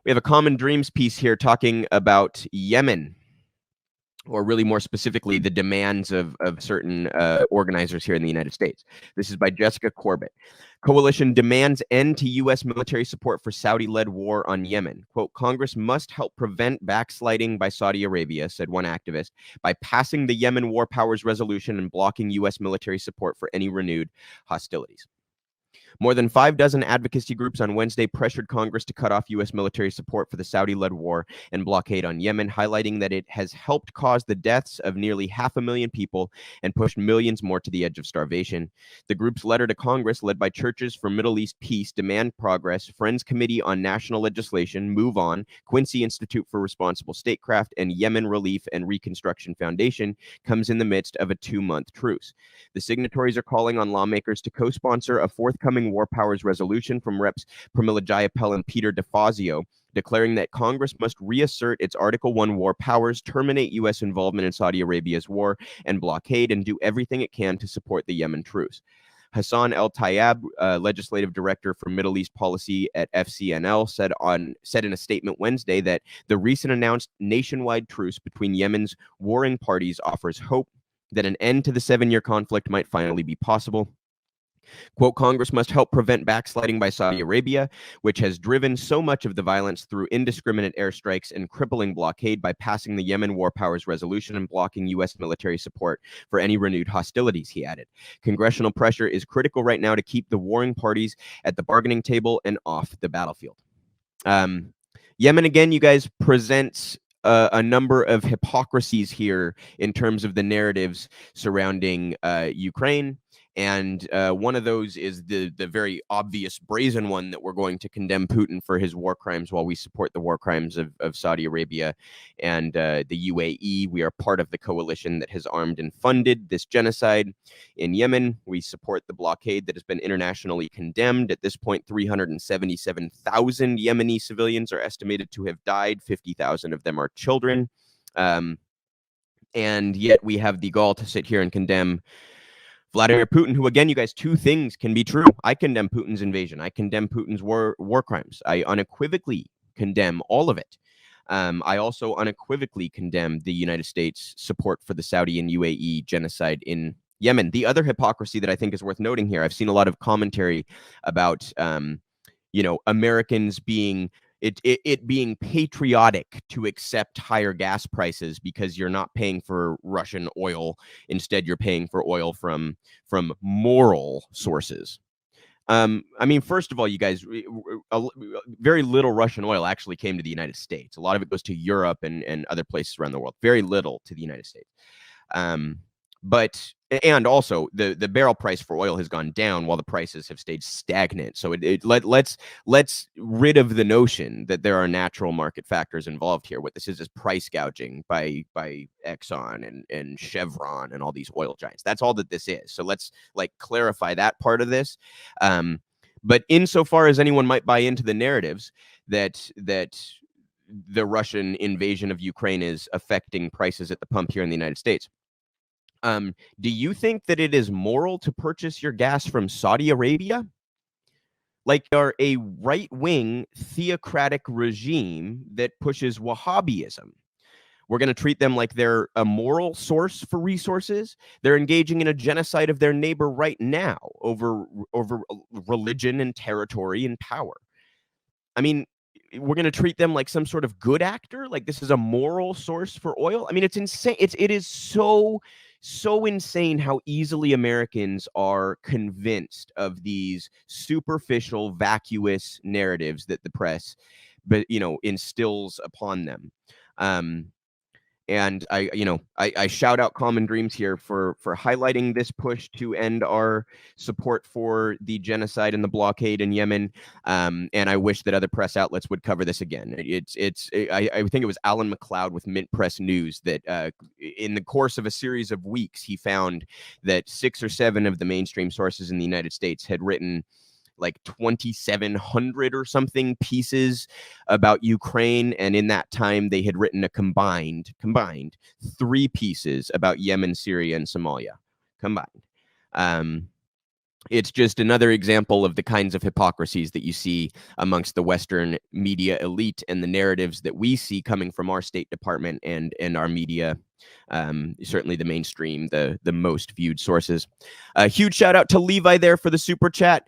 We have a Common Dreams piece here talking about Yemen, or really more specifically, the demands of certain organizers here in the United States. This is by Jessica Corbett. Coalition demands end to U.S. military support for Saudi-led war on Yemen. Quote, Congress must help prevent backsliding by Saudi Arabia, said one activist, by passing the Yemen War Powers Resolution and blocking U.S. military support for any renewed hostilities. More than 6 advocacy groups on Wednesday pressured Congress to cut off U.S. military support for the Saudi-led war and blockade on Yemen, highlighting that it has helped cause the deaths of nearly 500,000 people and pushed millions more to the edge of starvation. The group's letter to Congress, led by Churches for Middle East Peace, Demand Progress, Friends Committee on National Legislation, Move On, Quincy Institute for Responsible Statecraft, and Yemen Relief and Reconstruction Foundation, comes in the midst of a 2-month truce. The signatories are calling on lawmakers to co-sponsor a forthcoming War Powers resolution from Reps Pramila Jayapal and Peter DeFazio, declaring that Congress must reassert its Article 1 war powers, terminate U.S. involvement in Saudi Arabia's war and blockade, and do everything it can to support the Yemen truce. Hassan El-Tayyab, legislative director for Middle East policy at FCNL, said in a statement Wednesday that the recent announced nationwide truce between Yemen's warring parties offers hope that an end to the 7-year conflict might finally be possible. Quote, Congress must help prevent backsliding by Saudi Arabia, which has driven so much of the violence through indiscriminate airstrikes and crippling blockade, by passing the Yemen War Powers Resolution and blocking U.S. military support for any renewed hostilities, he added. Congressional pressure is critical right now to keep the warring parties at the bargaining table and off the battlefield. Yemen, again, you guys, presents a number of hypocrisies here in terms of the narratives surrounding Ukraine. And one of those is the very obvious brazen one that we're going to condemn Putin for his war crimes while we support the war crimes of Saudi Arabia and the UAE. We are part of the coalition that has armed and funded this genocide in Yemen. We support the blockade that has been internationally condemned. At this point, 377,000 Yemeni civilians are estimated to have died. 50,000 of them are children. And yet we have the gall to sit here and condemn Vladimir Putin, who, again, you guys, two things can be true. I condemn Putin's invasion. I condemn Putin's war crimes. I unequivocally condemn all of it. I also unequivocally condemn the United States' support for the Saudi and UAE genocide in Yemen. The other hypocrisy that I think is worth noting here, I've seen a lot of commentary about, Americans being it being patriotic to accept higher gas prices because you're not paying for Russian oil. Instead, you're paying for oil from moral sources. I mean, first of all, you guys, very little Russian oil actually came to the United States. A lot of it goes to Europe and other places around the world. Very little to the United States. And also the barrel price for oil has gone down while the prices have stayed stagnant. So let's rid of the notion that there are natural market factors involved here. What this is price gouging by Exxon and Chevron and all these oil giants. That's all that this is. So let's clarify that part of this. But insofar as anyone might buy into the narratives that the Russian invasion of Ukraine is affecting prices at the pump here in the United States, do you think that it is moral to purchase your gas from Saudi Arabia? Like they're a right-wing theocratic regime that pushes Wahhabism. We're going to treat them like they're a moral source for resources. They're engaging in a genocide of their neighbor right now over religion and territory and power. I mean, we're going to treat them like some sort of good actor, like this is a moral source for oil. I mean, it's insane. It is so insane how easily Americans are convinced of these superficial, vacuous narratives that the press, instills upon them. And I shout out Common Dreams here for highlighting this push to end our support for the genocide and the blockade in Yemen. And I wish that other press outlets would cover this again. I think it was Alan McLeod with Mint Press News that in the course of a series of weeks, he found that 6 or 7 of the mainstream sources in the United States had written like 2,700 or something pieces about Ukraine. And in that time, they had written a combined 3 pieces about Yemen, Syria, and Somalia combined. It's just another example of the kinds of hypocrisies that you see amongst the Western media elite and the narratives that we see coming from our State Department and our media, certainly the mainstream, the most viewed sources. A huge shout out to Levi there for the super chat.